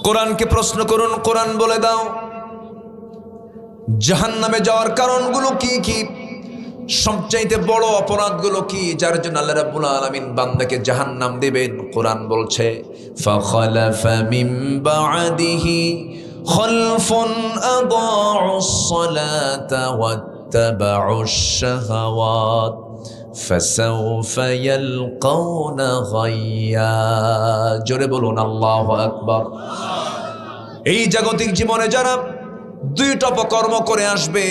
কোরআনকে প্রশ্ন করুন, কোরআন বলে দাও জাহান্নামে যাওয়ার কারণগুলো কি কি, সবচাইতে বড় অপরাধগুলো কি, যার জন্য আল্লাহ রাব্বুল আলামিন বান্দাকে জাহান্নাম দিবেন। কোরআন বলছে ফাখালাফা মিন বা'দিহি খালফুন আদাউস সালাতা ওয়াত্তাবাউশ শাহাওয়াত ফাসাউফা ইয়ালকাউনা গায়্যা। জোরে বলুন আল্লাহু আকবার। এই জাগতিক জীবনে যারা দুইটা অপকর্ম করে আসবে,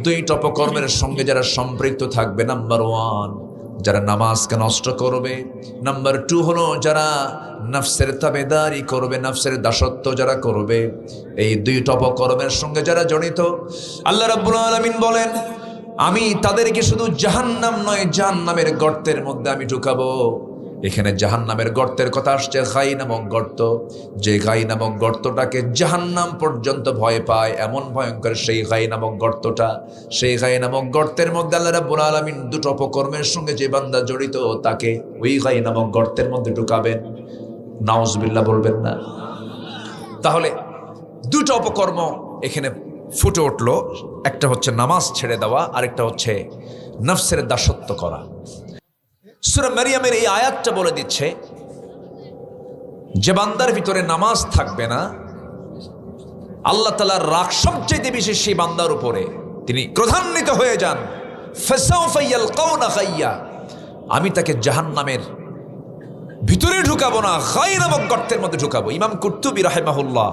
দুইটা অপকর্মের সঙ্গে যারা সম্পৃক্ত থাকবে, নাম্বার 1 যারা নামাজকে নষ্ট করবে, নাম্বার 2 হলো যারা নফসের তাবেদারি করবে, নফসের দাসত্ব যারা করবে। এই দুইটা অপকর্মের সঙ্গে যারা জড়িত, আল্লাহ রাব্বুল আলামিন বলেন আমি তাদেরকে শুধু জাহান্নাম নয়, জাহান্নামের গর্তের মধ্যে আমি ঢুকাবো। এখানে জাহান্নামের গর্তের কথা আসছে, গাই নামক গর্ত। যে গাই নামক গর্তটাকে জাহান্নাম পর্যন্ত ভয় পায়, এমন ভয়ঙ্কর সেই গাই নামক গর্তটা। সেই গাই নামক গর্তের মধ্যে আল্লাহ রাব্বুল আলামিন দুটো অপকর্মের সঙ্গে যে বান্দা জড়িত তাকে ওই গাই নামক গর্তের মধ্যে ঢুকাবেন। নাউজুবিল্লাহ বলবেন না? তাহলে দুটো অপকর্ম এখানে ফুটে উঠলো। একটা হচ্ছে নামাজ ছেড়ে দেওয়া, আরেকটা হচ্ছে নফসের দাসত্ব করা। সূরা মারিয়ামের এই আয়াতটা বলে দিচ্ছে যে বান্দার ভিতরে নামাজ থাকবে না, আল্লাহ তাআলার রাগ সবচেয়ে বেশি সেই বান্দার উপরে, তিনি ক্রোধান্বিত হয়ে যান। ফাসাউফা ইয়ালকাউনা গায়্যা, আমি তাকে জাহান্নামের ভিতরে ঢুকাবো না, গায় নামক গর্তের মধ্যে ঢুকাবো। ইমাম কুরতুবী রাহিমাহুল্লাহ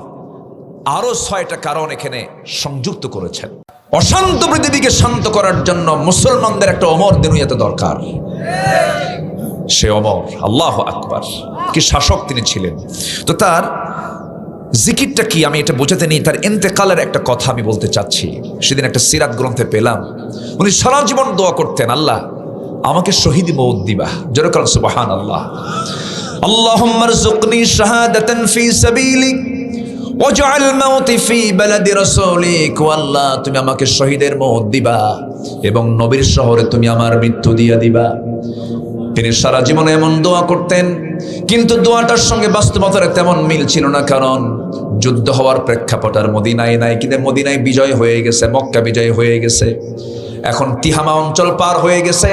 আরো 6টা কারণ এখানে সংযুক্ত করেছেন। অশান্ত পৃথিবীকে শান্ত করার জন্য মুসলমানদের একটা ওমর দিনুইয়াত দরকার। সে ওমর, আল্লাহু আকবার, কি শাসক তিনি ছিলেন। তো তার জিকিরটা কি আমি এটা বোঝাতে নেই, তার ইন্তেকালের একটা কথা আমি বলতে চাচ্ছি। সেদিন একটা সিরাত গ্রন্থে পেলাম, উনি সারা জীবন দোয়া করতেন, আল্লাহ আমাকে শহীদ মওত দিবা। জোরে বলেন সুবহানাল্লাহ। আল্লাহুম্মা রযুকনি শাহাদাতান ফি সাবিলিক ওয়াজআল মাউতি ফি বালাদি রাসূলিক। আল্লাহ তুমি আমাকে শহীদের মওত দিবা এবং নবীর শহরে তুমি আমার মৃত্যু দিয়ে দিবা। তিনি সারা জীবনে এমন দোয়া করতেন, কিন্তু দোয়াটার সঙ্গে বাস্তবতার তেমন মিল ছিল না, কারণ যুদ্ধ হওয়ার প্রেক্ষাপট আর মদিনায় নাই। কিন্তু মদিনায় বিজয় হয়ে গেছে, মক্কা বিজয় হয়ে গেছে, এখন তিহামা অঞ্চল পার হয়ে গেছে,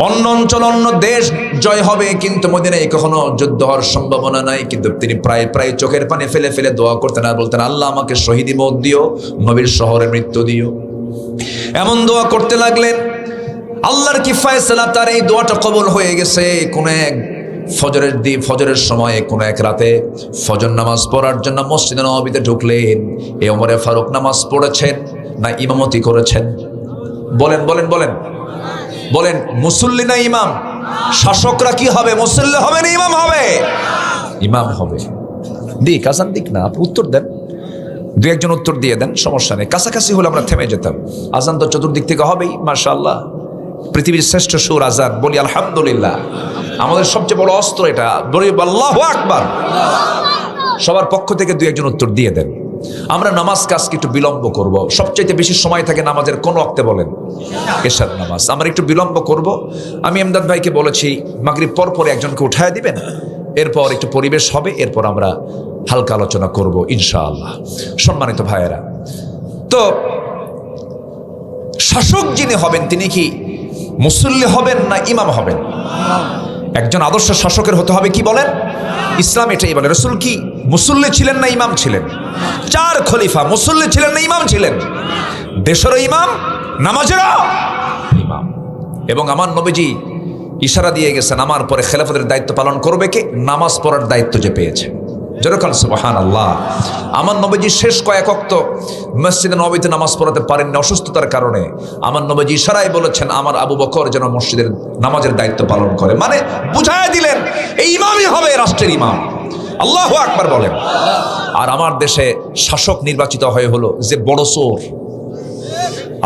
অন্য অঞ্চল অন্য দেশ জয় হবে, কিন্তু মদিনায় কখনো যুদ্ধ হওয়ার সম্ভাবনা নাই। কিন্তু তিনি প্রায় চোখের পানি ফেলে ফেলে দোয়া করতেন আর বলতেন, আল্লাহ আমাকে শহীদি মওত দিও, নবীর শহরে মৃত্যু দিও। এমন দোয়া করতে লাগলেন, আল্লাহর কি ফয়সালা, তার এই দোয়াটা কবুল হয়ে গেছে। কোন এক ফজরের সময়ে কোন এক রাতে ফজর নামাজ পড়ার জন্য মসজিদে নববীতে ঢুকলেন। এই ওমরে ফারুক নামাজ পড়েছেন না ইমামতি করেছেন? বলেন বলেন বলেন বলেন, মুসল্লি না ইমাম? শাসকরা কি হবে, মুসল্লি হবে না ইমাম হবে? ইমাম হবে। দিক আজান দিক না, আপনি উত্তর দেন, দু একজন উত্তর দিয়ে দেন, সমস্যা নেই। কাছাকাছি হলে আমরা থেমে যেতাম। আজান তো চতুর্দিক থেকে হবেই, মাশাআল্লাহ। পৃথিবীর শ্রেষ্ঠ সুর আজান, বলি আলহামদুলিল্লাহ। আমাদের সবচেয়ে বড় অস্ত্র এটা, বলি আল্লাহু আকবার। সবার পক্ষ থেকে দু একজন উত্তর দিয়ে দেন। আমরা নামাজ কাজকে একটু বিলম্ব করব। সবচাইতে বেশি সময় থাকে নামাজের কোন ওয়াক্তে বলেন? এশার নামাজ। আমরা একটু বিলম্ব করব। আমি এমদাদ ভাইকে বলেছি মাগরিব পর পরে একজনকে উঠায় দিবেন, এরপর একটু পরিবেশ হবে, এরপর আমরা হালকা আলোচনা করব ইনশাআল্লাহ। সম্মানিত ভাইয়েরা, তো শাসক যিনি হবেন তিনি কি মুসল্লি হবেন না ইমাম হবেন? একজন আদর্শ শাসকের হতে হবে কি বলেন? ইসলাম এটাই বলে। রাসূল কি মুসল্লি ছিলেন না ইমাম ছিলেন? 4 খলিফা মুসল্লি ছিলেন না ইমাম ছিলেন? দেশেরও ইমাম, নামাজেরও ইমাম। এবং আমার নবীজি ইশারা দিয়ে গেছেন, আমার পরে খেলাফতের দায়িত্ব পালন করবে কে? নামাজ পড়ার দায়িত্ব যে পেয়েছে। যেরকম সুবহানাল্লাহ। আমার নবীজি শেষ কয়েক ওয়াক্ত মসজিদে নববীতে নামাজ পড়াতে পারেননি অসুস্থতার কারণে। আমার নবীজি ইশারায় বলেছেন আমার আবু বকর যেন মসজিদের নামাজের দায়িত্ব পালন করে, মানে বুঝায় দিলেন এই ইমামই হবে রাষ্ট্রের ইমাম। আল্লাহু আকবার বলেন। আর আমার দেশে শাসক নির্বাচিত হয়ে হলো যে বড় চোর।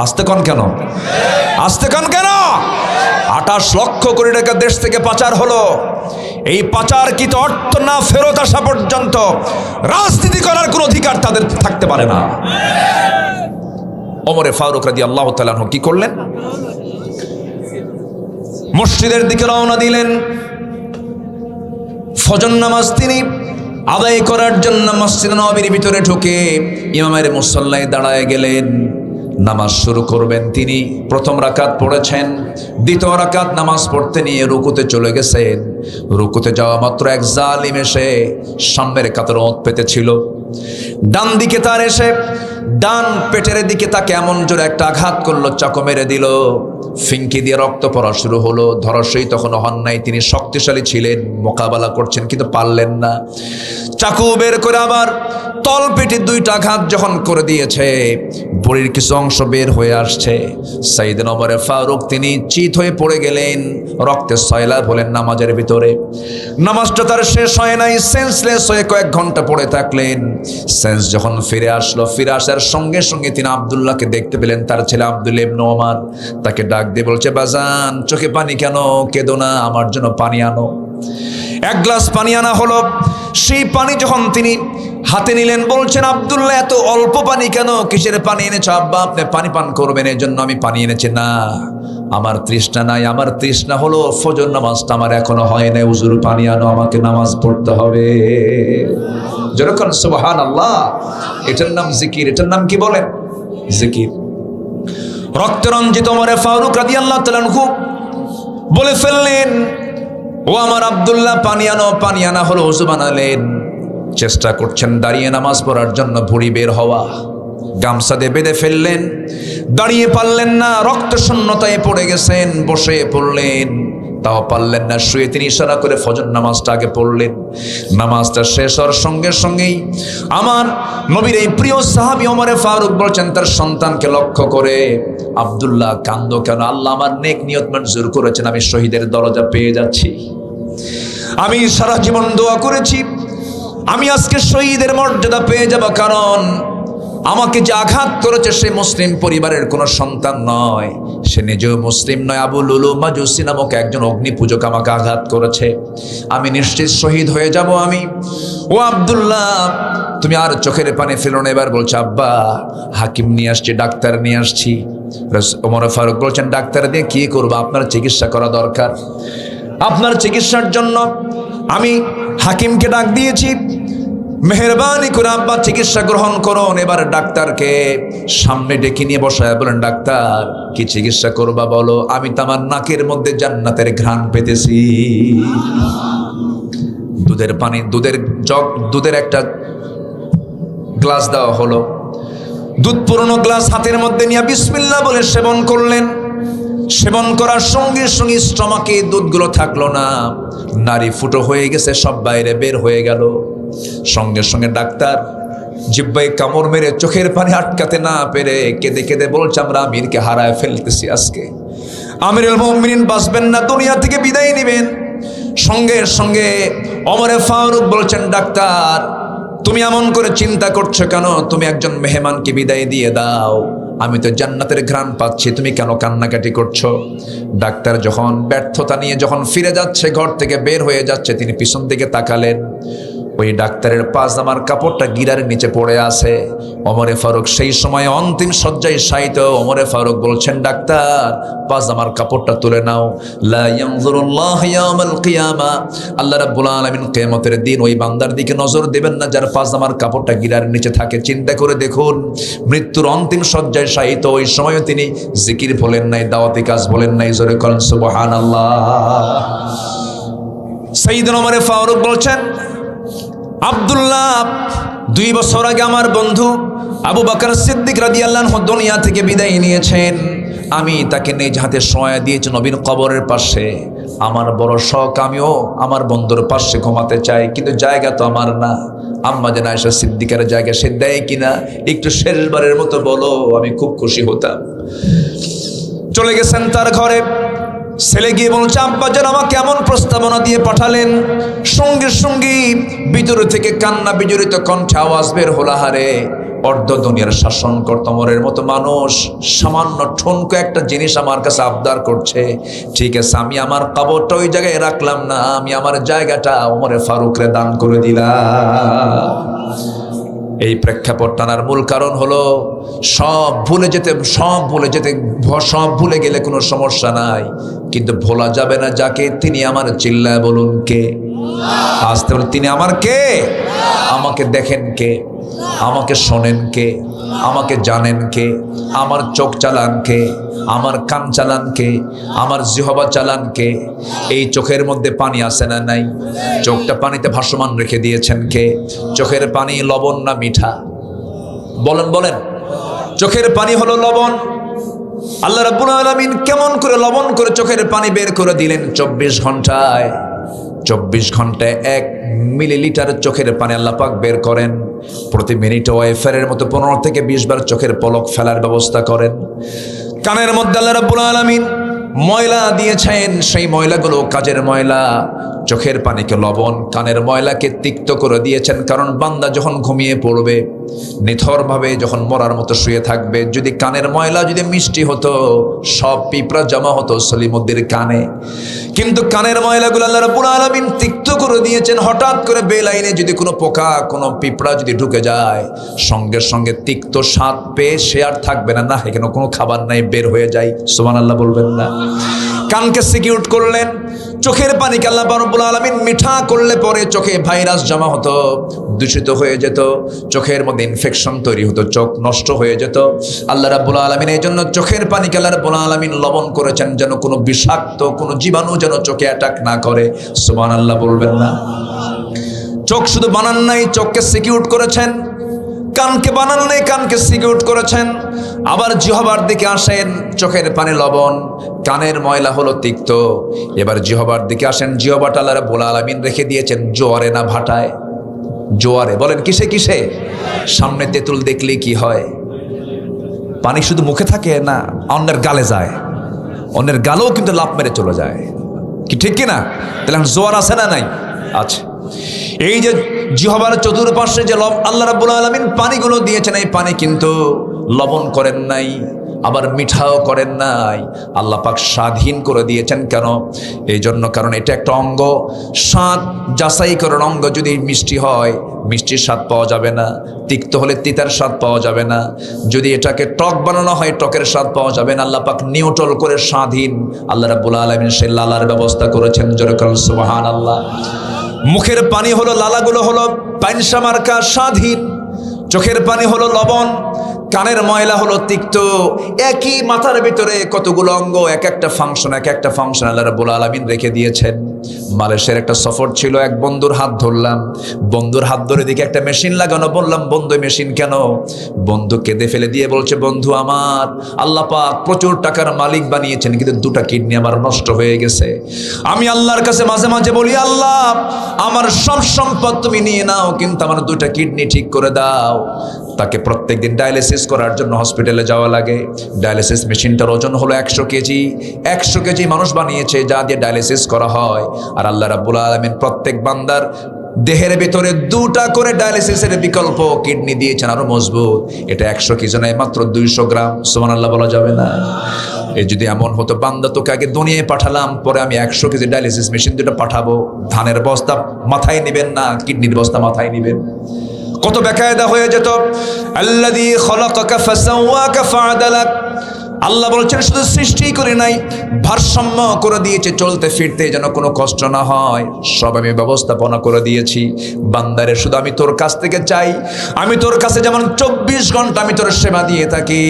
আসতে কন কেন? আসতে কন কেন? 28 লক্ষ কোটি টাকা দেশ থেকে পাচার হলো। এই পাচারকৃত অর্থ না ফেরত আসা পর্যন্ত রাজনীতি করার কোনো অধিকার তাদের থাকতে পারে না। ওমরে ফারুক রাদিয়াল্লাহু তাআলা আনহু কি করলেন? মসজিদের দিকে রওনা দিলেন। ফজর নামাজ তিনি আদায় করার জন্য মসজিদ নববীর ভিতরে ঢুকে ইমামের মুসল্লায় দাঁড়ায় গেলেন। নামাজ শুরু করবেন। তিনি প্রথম রাকাত পড়েছেন, দ্বিতীয় রাকাত নামাজ পড়তে নিয়ে রুকুতে চলে গেছেন। রুকুতে যাওয়া মাত্র এক জালিম এসে সামনের কাতার ওঁত পেতেছিল। ডান দিকে তার এসে ডান পেটের দিকে তাকে এমন জোরে একটা আঘাত করলো, চাকু মেরে দিল। ফিঙ্কি দিয়ে রক্ত পড়া শুরু হলো। ধরস্যই তখনও হন নাই, তিনি শক্তিশালী ছিলেন, মোকাবেলা করছেন কিন্তু পারলেন না। চাকু বের করে আবার তল পেটে দুইটা আঘাত যখন করে দিয়েছে, বড়ির কিছু অংশ বের হয়ে আসছে। সাইয়েদনা ওমর ফারুক তিনি চিত হয়ে পড়ে গেলেন, রক্তের সয়লাব হলেন নামাজের ভিতরে। নামাজটা তার শেষ হয় নাই, সেন্সলেস হয়ে কয়েক ঘন্টা পড়ে থাকলেন। সেন্স যখন ফিরে আসলো, ফিরে আসার সঙ্গে সঙ্গে তিনি আব্দুল্লাহকে দেখতে পেলেন, তার ছেলে আব্দুল্লাহ ইবনে ওমর। তাকে ডাক দিয়ে বলছে, বাজান চোখে পানি কেন, কেঁদো না, আমার জন্য পানি আনো। এক গ্লাস পানি আনা হলো। সেই পানি যখন তিনি হাতে নিলেন, বলছেন, আব্দুল্লাহ এত অল্প পানি কেন, কিসের পানি এনেছো আব্বা, আপনি পানি পান করবেন এই জন্য আমি পানি এনেছি। না, আমার তৃষ্ণা নাই, আমার তৃষ্ণা হলো ফজর নামাজটা আমার এখনো হয় নাই, হুজুর পানি আনো, আমাকে নামাজ পড়তে হবে। যেরকম সুবহানাল্লাহ, এটার নাম জিকির। এটার নাম কি বলেন? জিকির। রক্তরঞ্জিত ওমর ফারুক রাদিয়াল্লাহু তাআলা আনহু বলে ফেললেন, ও আমার আব্দুল্লাহ পানি আনো। পানি আনা হলো, ওযু বানালেন। চেষ্টা করছেন দাঁড়িয়ে নামাজ পড়ার জন্য, ভুঁড়ি বের হওয়া, গামছা দিয়ে বেঁধে ফেললেন, দাঁড়িয়ে পারলেন না, রক্ত শূন্যতায় পড়ে গেছেন। বসে পড়লেন, তাও পারলেন না। শুয়ে তিনি ইশারা করে ফজর নামাজটা আগে পড়লেন। নামাজটা শেষ হওয়ার সঙ্গে সঙ্গেই আমার নবীর এই প্রিয় সাহাবী ওমর ফারুক বলছেন তার সন্তানকে লক্ষ্য করে, আব্দুল্লাহ কান্দো কেন? আল্লাহ আমার নেক নিয়ত মঞ্জুর করেছেন, আমি শহীদের দরজা পেয়ে যাচ্ছি। আমি সারা জীবন দোয়া করেছি আমি আজকে শহীদের মর্যাদা পেয়ে যাব, কারণ আমাকে যে আঘাত করেছে সে মুসলিম পরিবারের কোনো সন্তান নয়, সে নিজেও মুসলিম নয়। আবু লুলু মাজুসি নামক একজন অগ্নি পূজক আমাকে আঘাত করেছে, আমি নিশ্চিত শহীদ হয়ে যাব আমি। ও আব্দুল্লাহ, তুমি আর চোখের পানি ফেলো না। এবার বলছে, আব্বা হাকিম নিয়ে আসছি, ডাক্তার নিয়ে আসছি। ওমর ফারুক বলছেন, ডাক্তার দিয়ে কি করবো, আপনার চিকিৎসা করা দরকার। আপনার চিকিৎসার জন্য আমি হাকিমকে ডাক দিয়েছি, মেহেরবানি করে আব্বা চিকিৎসা গ্রহণ করুন। এবার ডাক্তারকে সামনে ডেকে নিয়ে বসায় বলেন, ডাক্তার কি চিকিৎসা করবা বলো? আমি তো আমার নাকের মধ্যে জান্নাতের ঘ্রাণ পেতেছি। দুধের পানি, দুধের একটা গ্লাস দেওয়া হলো। দুধ পুরনো গ্লাস হাতের মধ্যে নিয়ে বিসমিল্লাহ বলে সেবন করলেন। সেবন করার সঙ্গে সঙ্গে স্টমাকে দুধগুলো থাকলো না, নারী ফুটো হয়ে গেছে, সব বাইরে বের হয়ে গেল। সঙ্গে সঙ্গে ডাক্তার জিহ্বায় কামড় মেরে চোখের পানি আটকাতে না পেরে কেঁদে কেঁদে বলছে, আমরা আমিরকে হারায় ফেলতেছি আজকে। আমিরুল মুমিনিন বাঁচবেন না, দুনিয়া থেকে বিদায় নেবেন। সঙ্গে সঙ্গে ওমর ফারুক বলছেন, ডাক্তার তুমি এমন করে চিন্তা করছো কেন? তুমি একজন মেহমানকে বিদায় দিয়ে দাও, আমি তো জান্নাতের ঘ্রাণ পাচ্ছি, তুমি কেন কান্নাকাটি করছো? ডাক্তার যখন ব্যর্থতা নিয়ে যখন ফিরে যাচ্ছে, ঘর থেকে বের হয়ে যাচ্ছে, তিনি পিছন দিকে তাকালেন। ওই ডাক্তারের পাজামার কাপড়টা গিরার নিচে পড়ে আছে। ওমর ফারুক সেই সময় অন্তিম শয্যায় শায়িত। ওমর ফারুক বলছেন, ডাক্তার পাজামার কাপড়টা তুলে নাও। লা ইয়ানজুরুল্লাহু ইয়াওমাল কিয়ামা, আল্লাহ রাব্বুল আলামিন কিয়ামতের দিন ওই বান্দার দিকে নজর দেবেন না যার পাজামার কাপড়টা গিরার নিচে থাকে। চিন্তা করে দেখুন, মৃত্যুর অন্তিম শয্যায় শায়িত, ওই সময়ও তিনি জিকির বলেন নাই, দাওয়াতি কাজ বলেন নাই। জোরে করেন সুবহানাল্লাহ। সাইয়েদনা ওমর ফারুক বলছেন, আব্দুল্লাহ 2 বছর আগে আমার বন্ধু আবু বকর সিদ্দিক রাদিয়াল্লাহু আনহু দুনিয়া থেকে বিদায় নিয়েছেন। আমি তাকে নিজ হাতে শোয়া দিয়েছি নবীর কবরের পাশে। আমার বড় শখ, আমিও আমার বন্ধুর পাশে ঘুমাতে চাই, কিন্তু জায়গা তো আমার না। আম্মা জান আয়েশা সিদ্দিকার জায়গা সে দেয় কিনা একটু শেষবারের মতো বলো, আমি খুব খুশি হতাম। চলে গেছেন তার ঘরে। ছেলে গিয়ে বলছে, আব্বা যেন আমাকে এমন প্রস্তাবনা দিয়ে পাঠালেন। সঙ্গে সঙ্গে ভিতর থেকে কান্না বিজড়িত কণ্ঠে আওয়াজ বের হলো, হারে অর্ধ দুনিয়ার শাসনকর্তা ওমরের মতো মানুষ সামান্য ঠুনকো একটা জিনিস আমার কাছে আবদার করছে। ঠিক আছে, আমি আমার কবরটা ওই জায়গায় রাখলাম না, আমি আমার জায়গাটা ওমর ফারুকরে দান করে দিলাম। এই প্রেক্ষাপট টানার মূল কারণ হলো সব ভুলে গেলে কোনো সমস্যা নাই, কিন্তু ভোলা যাবে না যাকে, তিনি আমার চিল্লায় বলুন কে? আসতে বলে তিনি আমার কে? আমাকে দেখেন কে? আমাকে শোনেন কে? আমাকে জানেন কে? আমার চোখ চালান কে? আমার কান চালান কে? আমার জিহবা চালান কে? এই চোখের মধ্যে পানি আছে না নাই? চোখটা পানিতে ভাসমান রেখে দিয়েছেন কে? চোখের পানি লবণ না মিঠা? বলেন বলেন। চোখের পানি হলো লবণ। আল্লাহ রাব্বুল আলামিন কেমন করে লবণ করে চোখের পানি বের করে দিলেন 24 ঘন্টায়। 24 ঘন্টায় 1 মিলিলিটার চোখের পানি আল্লাহ পাক বের করেন। প্রতি মিনিটে ওয়াইফারের মতো 15 থেকে 20 বার চোখের পলক ফেলার ব্যবস্থা করেন। কানের মধ্যে আল্লাহ রাব্বুল আলামিন ময়লা দিয়েছেন, সেই ময়লাগুলো কাজের ময়লা। চোখের পানিকে লবণ, কানের ময়লাকে তিক্ত করে দিয়েছেন। কারণ বান্দা যখন ঘুমিয়ে পড়বে, নিথরভাবে যখন মরার মতো শুয়ে থাকবে, যদি কানের ময়লা যদি মিষ্টি হতো, সব পিঁপড়া জমা হতো সলিমুদ্দির কানে। কিন্তু কানের ময়লাগুলো আল্লাহ রাব্বুল আলামিন তিক্ত করে দিয়েছেন। হঠাৎ করে বেলাইনে যদি কোনো পোকা, কোনো পিঁপড়া যদি ঢুকে যায়, সঙ্গে সঙ্গে তিক্ত স্বাদ পেয়ে সে আর থাকবে না, না এখানে কোনো খাবার নাই, বের হয়ে যায়। সুবহানাল্লাহ বলবেন না? কানকে সিকিউর করলেন। চোখের পানিকে আল্লাহ রাব্বুল আলামিন মিঠা করলে পরে চোখে ভাইরাস জমা হতো, দূষিত হয়ে যেত, চোখের মধ্যে ইনফেকশন তৈরি হতো, চোখ নষ্ট হয়ে যেত। আল্লাহ রাব্বুল আলামিন এই জন্য চোখের পানিকে আল্লাহ রাব্বুল আলামিন লবণ করেছেন, যেন কোনো বিষাক্ত কোনো জীবাণু যেন চোখে অ্যাটাক না করে। সুবহানাল্লাহ বলবেন না? চোখ শুধু বানান নাই, চোখকে সিকিউর করেছেন। কানকে বানান নাই, কানকে সিকিউর করেছেন। আবার জিহবার দিকে আসেন, চোখের পানি লবণ, কানের ময়লা হলো তিক্ত। এবার জিহবার দিকে আসেন, জিহবাটা আল্লাহ রাব্বুল আলামিন রেখে দিয়েছেন জোয়ারে না ভাটায়? জোয়ারে। বলেন কিসে কিসে? সামনে তেঁতুল দেখলে কি হয়? পানি শুধু মুখে থাকে না, অন্যের গালে যায়, অন্যের গালেও কিন্তু লাফ মেরে চলে যায়, কি ঠিক কিনা? তাহলে জোয়ার আছে না নাই? আচ্ছা, এই যে জিহবার চতুর্পাশে যে আল্লাহ রাব্বুল আলামিন পানিগুলো দিয়েছেন, এই পানি কিন্তু লবণ করেন নাই, আবার মিঠাও করেন নাই, আল্লাহ পাক স্বাধীন করে দিয়েছেন। কেন? এই জন্য, কারণ এটা একটা অঙ্গ, স্বাদ যাচাই করার অঙ্গ। যদি মিষ্টি হয়, মিষ্টির স্বাদ পাওয়া যাবে না, তিক্ত হলে তিতার স্বাদ পাওয়া যাবে না, যদি এটাকে টক বানানো হয় টকের স্বাদ পাওয়া যাবে না। আল্লাহ পাক নিউট্রাল করে স্বাধীন আল্লাহ রাব্বুল আলামিন সেই লালার ব্যবস্থা করেছেন। জোরে বলুন সুবহানাল্লাহ। মুখের পানি হলো, লালাগুলো হলো পাইনসা মার্কা স্বাধীন, চোখের পানি হলো লবণ, কানের ময়লা হলো তিক্ত। একই মাথার ভিতরে কতগুলো অঙ্গ, এক একটা ফাংশন, এক একটা ফাংশন আল্লাহ রাব্বুল আলামিন রেখে দিয়েছেন। মালয়েশিয়ার একটা সফর ছিল, এক বন্ধুর হাত ধরলাম, বন্ধুর হাত ধরে দিকে একটা মেশিন লাগানো। বললাম, বন্ধু মেশিন কেন? বন্ধু কেঁদে ফেলে দিয়ে বলছে, বন্ধু আমার আল্লাহ পাক প্রচুর টাকার মালিক বানিয়েছেন, কিন্তু 2টা কিডনি আমার নষ্ট হয়ে গেছে। আমি আল্লাহর কাছে মাঝে মাঝে বলি, আল্লাহ আমার সব সম্পদ তুমি নিয়ে নাও, কিন্তু আমার 2টা কিডনি ঠিক করে দাও। তাকে প্রত্যেকদিন ডায়ালিসিস করার জন্য হসপিটালে যাওয়া লাগে। ডায়ালিসিস মেশিনটার ওজন হলো 100 কেজি। 100 কেজি মানুষ বানিয়েছে, যা দিয়ে ডায়ালিসিস করা হয়। আর আল্লাহ রাব্বুল আলামিন প্রত্যেক বান্দার দেহের ভিতরে 2টা করে ডায়ালিসিসের বিকল্প কিডনি দিয়েছেন, আরো মজবুত। এটা 100 কেজি নয়, মাত্র 200 গ্রাম। সুবহানাল্লাহ বলা যাবে না? এই যদি এমন হতো, বান্দা তোকে আগে দুনিয়ায় পাঠালাম, পরে আমি 100 কেজি ডায়ালিসিস মেশিন 2টা পাঠাবো, ধানের বস্তা মাথায় নেবেন না, কিডনির বস্তা মাথায় নেবেন, কত বেকায়দা হয়ে যেত। আল্লাযী খালাকাকা ফাসাওয়াকা ফাআদালাক। আল্লাহ বলছেন, শুধু সৃষ্টি করে নাই, ভারসাম্য করে দিয়েছে, চলতে ফিরতে যেন কোনো কষ্ট না হয়, সব আমি ব্যবস্থাপনা করে দিয়েছি। বান্দারে শুধু আমি তোর কাছ থেকে চাই, আমি তোর কাছে যেমন 24 ঘন্টা আমি তোর সেবা দিয়ে থাকি।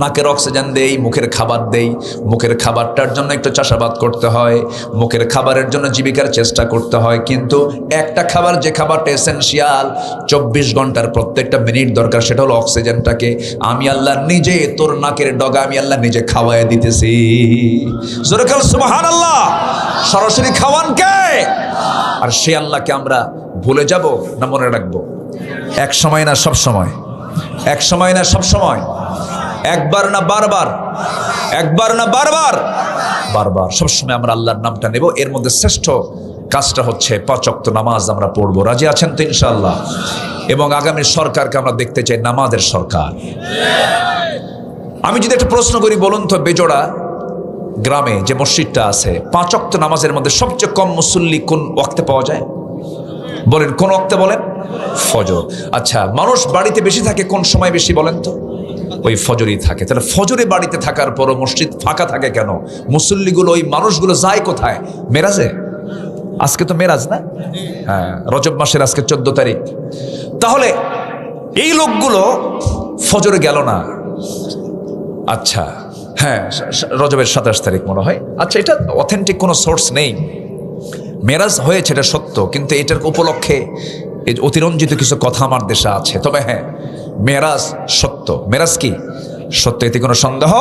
নাকের অক্সিজেন দেই, মুখের খাবার দেই, মুখের খাবারটার জন্য একটু চাষাবাদ করতে হয়, মুখের খাবারের জন্য জীবিকার চেষ্টা করতে হয়, কিন্তু একটা খাবার, যে খাবারটা এসেনশিয়াল, 24 ঘন্টার প্রত্যেকটা মিনিট দরকার, সেটা হলো অক্সিজেনটাকে আমি আল্লাহ নিজে তোর নাকের ডগা আমি আল্লাহ নিজে খাওয়ায় দিতেছি। জোরে বল সুবহানাল্লাহ। সরাসরি খাওয়ান কে? আর সেই আল্লাহকে আমরা ভুলে যাব না মনে রাখবো? এক সময় না সব সময়, এক সময় না সব সময়, একবার না বারবার, একবার না বারবার, বারবার সবসময় আমরা আল্লাহর নামটা নেব। এর মধ্যে শ্রেষ্ঠ কাজটা হচ্ছে 5 ওয়াক্ত নামাজ আমরা পড়বো। রাজি আছেন তো ইনশাআল্লাহ? এবং আগামী সরকারকে আমরা দেখতে চাই নামাজের সরকার। আমি যদি একটা প্রশ্ন করি, বলুন তো, বেজোড়া গ্রামে যে মসজিদটা আছে, 5 ওয়াক্ত নামাজের মধ্যে সবচেয়ে কম মুসল্লি কোন ওয়াক্তে পাওয়া যায়? বলেন কোন ওয়াক্তে? বলেন ফজর। আচ্ছা, মানুষ বাড়িতে বেশি থাকে কোন সময় বেশি বলেন তো? ওই ফজরই থাকে। তাহলে ফজরে বাড়িতে থাকার পরও মসজিদ ফাঁকা থাকে কেন? মুসল্লিগুলো, ওই মানুষগুলো যায় কোথায়? মেরাজে? আজকে তো মেরাজ না? হ্যাঁ, রজব মাসের আজকে 14 তারিখ। তাহলে এই লোকগুলো ফজরে গেল না। আচ্ছা, হ্যাঁ, রজবের 27 তারিখ মনে হয়। আচ্ছা, এটা অথেন্টিক কোনো সোর্স নেই। মেরাজ হয়েছে এটা সত্য, কিন্তু এটার উপলক্ষে অতিরঞ্জিত কিছু কথা আমার দেশে আছে। তবে হ্যাঁ, মেরাজ সত্য। মেরাজ কি সত্য, এতে কোনো সন্দেহ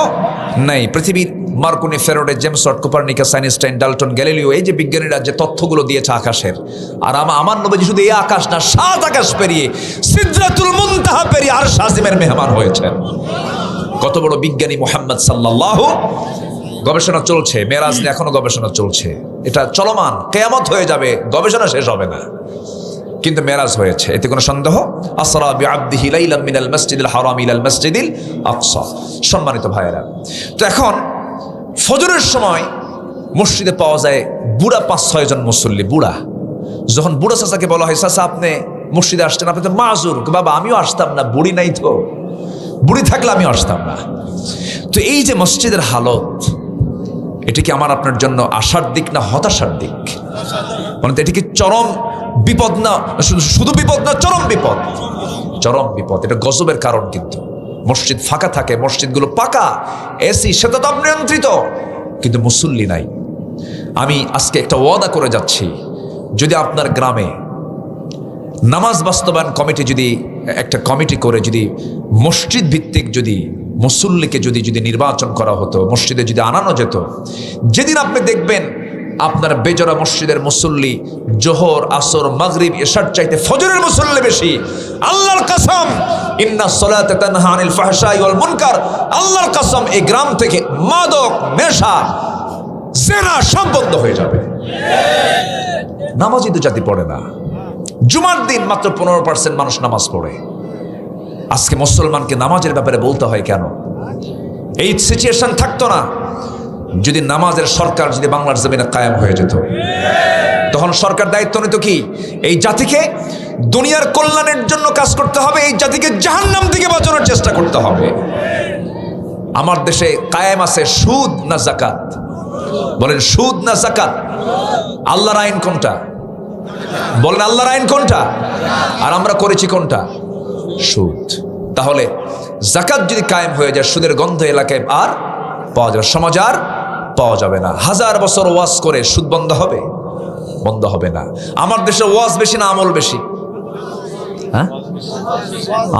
নাই। পৃথিবীর Marconi, Faraday, James Watt, Copernicus, Einstein, Dalton, Galileo, এই যে বিজ্ঞানীরা যে তথ্যগুলো দিয়েছে আকাশের, আর আমার নবীজি শুধু এই আকাশ না, 7 আকাশ পেরিয়ে সিদরাতুল মুনতাহা পেরিয়ে আরশ আজিমের মেহমান হয়েছেন। কত বড় বিজ্ঞানী মুহাম্মদ সাল্লাল্লাহু। গবেষণা চলছে, মেরাজ নিয়ে এখনো গবেষণা চলছে, এটা চলমান, কিয়ামত হয়ে যাবে, গবেষণা শেষ হবে না, কিন্তু মেরাজ হয়েছে, এতে কোনো সন্দেহ। আসরা বিআবদিহি লাইলাম মিনাল মসজিদিল হারাম ইলাল মসজিদিল আকসা। সম্মানিত ভাইয়েরা, তো এখন ফজরের সময় মসজিদে পাওয়া যায় বুড়া 5-6 জন মুসল্লি। বুড়া, যখন বুড়া চাচাকে বলা হয়, চাচা আপনি মসজিদে আসছেন, আপনি তো মাযুর। বাবা আমিও আসতাম না, বুড়ি নাই তো, বুড়ি থাকলে আমি আসতাম না। তো এই যে মসজিদের হালত, এটা কি আমার আপনার জন্য আশার দিক না হতাশার দিক? মানে এটা কি চরম বিপদ না, শুধু বিপদ না, চরম বিপদ? চরম বিপদ। এটা গজবের কারণ। কিন্তু মসজিদ ফাঁকা থাকে, মসজিদগুলো পাকা, এসি, শীতাতাপ নিয়ন্ত্রিত, কিন্তু মুসল্লি নাই। আমি আজকে একটা ওয়াদা করে যাচ্ছি, যদি আপনার গ্রামে নামাজ বাস্তবায়ন কমিটি, যদি একটা কমিটি করে যদি মসজিদ ভিত্তিক যদি মুসল্লিকে যদি নির্বাচন করা হতো, মসজিদে যদি আনানো যেত, যেদিন আপনি দেখবেন আপনার বেজরা মসজিদের মুসল্লি জোহর, আসর, মাগরিব, এশার চাইতে ফজরের মুসল্লি বেশি, আল্লাহর কসম, ইন্নাস সালাতা তানহা আনিল ফাহশাই ওয়াল মুনকার, আল্লাহর কসম, এই গ্রাম থেকে মাদক, নেশা, জিনা সব বন্ধ হয়ে যাবে। নামাজই তো জাতি পড়ে না। জুমার দিন মাত্র 15% মানুষ নামাজ পড়ে। আজকে মুসলমানকে নামাজের ব্যাপারে বলতে হয় কেন? এই সিচুয়েশন থাকতো না যদি নামাজের সরকার যদি বাংলার জমিনে কায়েম হয়ে যেত। তখন সরকার দায়িত্ব নিত কি? এই জাতিকে দুনিয়ার কল্যাণের জন্য কাজ করতে হবে, এই জাতিকে জাহান্নাম থেকে বাঁচানোর চেষ্টা করতে হবে। আমার দেশে কায়েম আছে সুদ না যাকাত? বলেন, সুদ না যাকাত? আল্লাহর আইন কোনটা? বলেন, আল্লাহর আইন কোনটা? আর আমরা করেছি কোনটা? সুদ। তাহলে যাকাত যদি কায়েম হয়ে যায়, সুদের গন্ধ এলাকায় আর পাওয়া যাবে, সমাজ আর পাওয়া যাবে না। 1000 বছর ওয়াজ করে সুদ বন্ধ হবে? বন্ধ হবে না। আমার দেশে ওয়াজ বেশি না আমল বেশি? হ্যাঁ,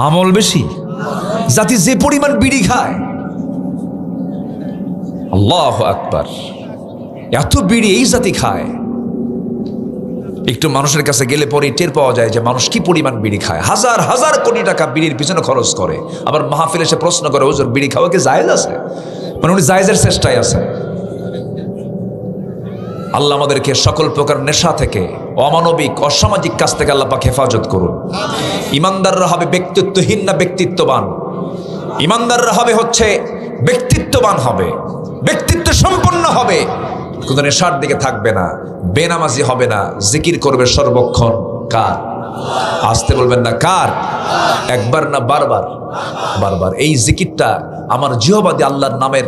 আমল বেশি। জাতি যে পরিমাণ বিড়ি খায়, আল্লাহু আকবার, এত বিড়ি এই জাতি খায়, একটু মানুষের কাছে গেলে পরে টের পাওয়া যায় যে মানুষ কি পরিমাণ বিড়ি খায়। 1000 কোটি টাকা বিড়ির পিছনে খরচ করে, আবার মাহফিলে এসে প্রশ্ন করে, হুজুর বিড়ি খাওয়া কি জায়েজ আছে? মানে উনি জায়েজের চেষ্টায় আছে। আল্লাহ আমাদেরকে সকল প্রকার নেশা থেকে, অমানবিক, অসামাজিক কাজ থেকে আল্লাহ পাক হেফাজত করুন। ইমানদাররা হবে ব্যক্তিত্বহীন না ব্যক্তিত্ববান? ইমানদাররা হবে হচ্ছে ব্যক্তিত্ববান হবে, ব্যক্তিত্ব সম্পন্ন হবে, কোনো নেশার দিকে থাকবে না, বেনামাজি হবে না, জিকির করবে সর্বক্ষণ। কার? আসতে বলবেন না, কার? একবার না বারবার? বারবার। এই জিকিরটা আমার জিহবা দিয়ে আল্লাহর নামের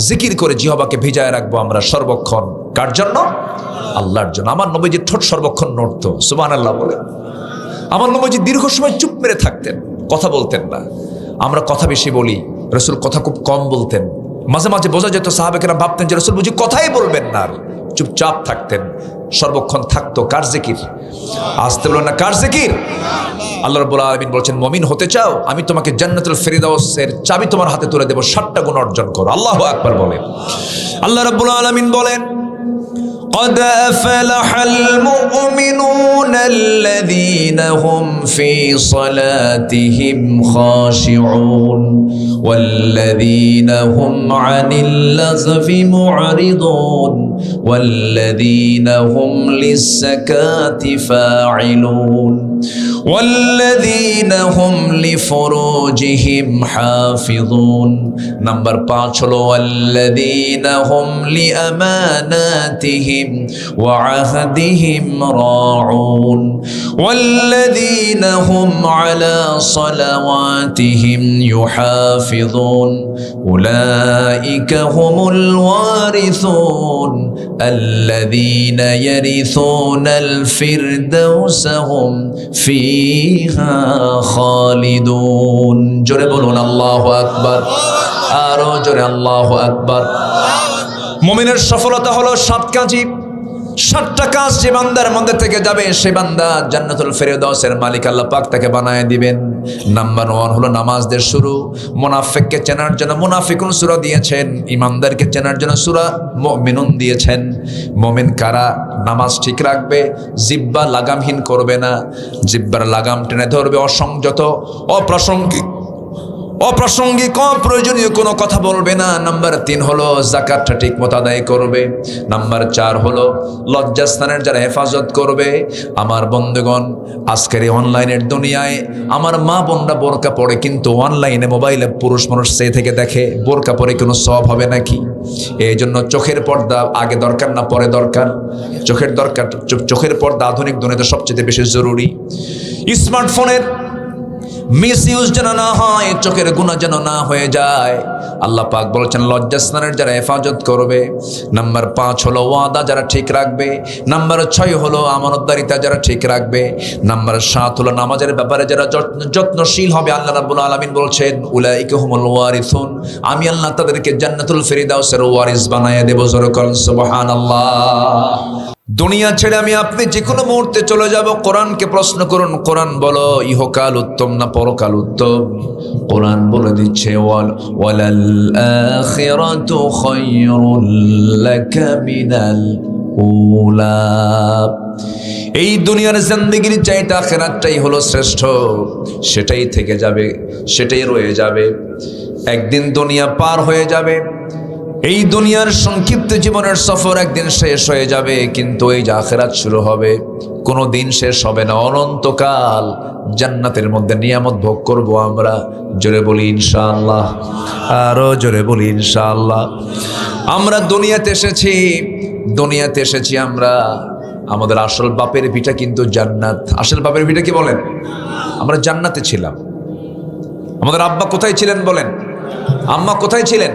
জিকির করে জিহবাকে ভিজায় রাখবো আমরা সর্বক্ষণ। কার জন্য? আল্লাহর জন্য। আমার নবীজির ঠোঁট সর্বক্ষণ নড়তো, সুবহানাল্লাহ বলে। আমার নবীজি দীর্ঘ সময় চুপ মেরে থাকতেন, কথা বলতেন না। আমরা কথা বেশি বলি, রাসূল কথা খুব কম বলতেন। মাঝে মাঝে বোঝা যেত সাহাবায়েরা ভাবতেন যে রাসূল বুঝি কথাই বলবেন না, চুপচাপ থাকতেন, সর্বক্ষণ থাকতো। কার জিকির? আসতে বলুন না, কার জিকির? আল্লাহ রাব্বুল আলামিন বলেছেন, মুমিন হতে চাও, আমি তোমাকে জান্নাতুল ফিরদাউসের চাবি তোমার হাতে তুলে দেব, 7টা গুণ অর্জন করো। আল্লাহু আকবার বলেন। আল্লাহ রাব্বুল আলামিন বলেন, قد أفلح المؤمنون الذين هم في صلاتهم خاشعون والذين هم عن اللغو معرضون والذين هم للزكاة فاعلون ওয়াল্লাযীনা হুম লিফুরুজিহিম হাফিযুন। নাম্বার 5 হলো ওয়াল্লাযীনা হুম লিআমানাতিহিম ওয়া আহদিহিম রাউন ওয়াল্লাযীনা হুম আলা সালাওয়াতিহিম ইউহাফিযুন উলাইকা হুমুল ওয়ারিসুন আল্লাযীনা ইয়ারিসুনাল ফিরদাউসা হুম ফিহা খালিদুন। জোরে বলুন আল্লাহু আকবার, আরো জোরে আল্লাহু আকবার। মুমিনের সফলতা হলো 7 কাজই, 7টা কাজ যে বান্দার মধ্যে থেকে যাবে সে বান্দা জান্নাতুল ফেরদাউসের মালিক আল্লাহ পাক তাকে বানায় দিবেন। নাম্বার 1 হলো নামাজ দিয়ে শুরু। মুনাফিককে চেনার জন্য মুনাফিকুন সূরা দিয়েছেন, ইমানদারকে চেনার জন্য সূরা মুমিনুন দিয়েছেন। মুমিন কারা? নামাজ ঠিক রাখবে, জিহ্বা লাগামহীন করবে না, জিহ্বার লাগাম টেনে ধরবে, অসংযত অপ্রাসঙ্গিক অপ্রয়োজনীয় কোনো কথা বলবে না। নাম্বার 3 হলো যাকাতটা ঠিক মতো আদায় করবে। নাম্বার 4 হলো লজ্জাস্থানের যারা হেফাজত করবে। আমার বন্ধুগণ, আজকের এই অনলাইনের দুনিয়ায় আমার মা বোনরা বোরকা পরে, কিন্তু অনলাইনে মোবাইলে পুরুষ মানুষ সে থেকে দেখে, বোরকা পরে কোনো সওয়াব হবে নাকি? এই জন্য চোখের পর্দা আগে দরকার না পরে দরকার? চোখের পর্দা আধুনিক দুনিয়াতে সবচেয়ে বেশি জরুরি। স্মার্টফোনের মিসইউজ যেন না হয়, চোখের গুনাহ যেন না হয়ে যায়। আল্লাহ পাক বলেছেন লজ্জাস্থানের যারা হেফাজত করবে। নাম্বার 5 হলো ওয়াদা যারা ঠিক রাখবে। নাম্বার 6 হলো আমানতদারিতা যারা ঠিক রাখবে। নাম্বার 7 হলো নামাজের ব্যাপারে যারা যত্নশীল হবে। আল্লাহ রাব্বুল আলামিন বলছেন উলাইকা হুমুল ওয়ারিসুন, আমি আল্লাহ তাদেরকে জান্নাতুল ফিরদাউসের ওয়ারিস বানায় দেব। জোরে বলেন সুবহানাল্লাহ। দুনিয়া ছেড়ে আমি আপনি যে কোনো মুহূর্তে চলে যাব। কোরআনকে প্রশ্ন করুন, কোরআন বলো ইহকাল উত্তম না পরকাল উত্তম? কোরআন বলে দিচ্ছে ওয়ালাল আখিরাতু খায়রুল লাকা মিনাল উলা। এই দুনিয়ার জিন্দেগির চাইতে আখিরাতটাই হলো শ্রেষ্ঠ। সেটাই থেকে যাবে, সেটাই রয়ে যাবে। একদিন দুনিয়া পার হয়ে যাবে। এই দুনিয়ার সংক্ষিপ্ত জীবনের সফর একদিন শেষ হয়ে যাবে, কিন্তু এই যে আখিরাত শুরু হবে কোনো দিন শেষ হবে না। অনন্তকাল জান্নাতের মধ্যে নিয়ামত ভোগ করব আমরা। জোরে বলি ইনশাআল্লাহ, আরো জোরে বলি ইনশাআল্লাহ। আমরা দুনিয়াতে এসেছি আমরা, আমাদের আসল বাপের ভিটা কিন্তু জান্নাত। আসল বাপের ভিটা কি বলেন? আমরা জান্নাতে ছিলাম। আমাদের আব্বা কোথায় ছিলেন বলেন? আম্মা কোথায় ছিলেন?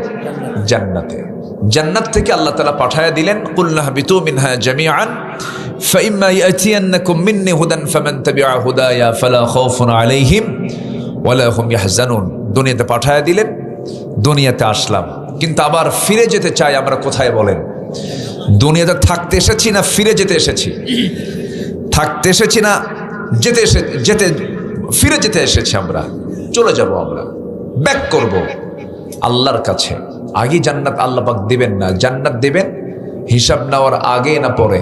জান্নাতে। জান্নাত থেকে আল্লাহ তাআলা পাঠায়া দিলেন কুলনা হাবিতু মিনহা জামিআন ফাইম্মা ইয়াতিয়ান্নাকুম মিন্নি হুদান ফামান তাবিআ হুদায়া ফালা খাউফুন আলাইহিম ওয়ালা হুম ইয়াহজানুন। দুনিয়াতে পাঠায়া দিলেন, দুনিয়াতে আসলাম, কিন্তু আবার ফিরে যেতে চাই আমরা। কোথায় বলেন? দুনিয়াতে থাকতে এসেছি না ফিরে যেতে এসেছি? থাকতে এসেছি না ফিরে যেতে এসেছি আমরা। চলে যাব আমরা, ব্যাক করব আল্লাহর কাছে। আগে জান্নাত আল্লাহ পাক দিবেন না, জান্নাত দিবেন হিসাব নেওয়ার আগে না পরে?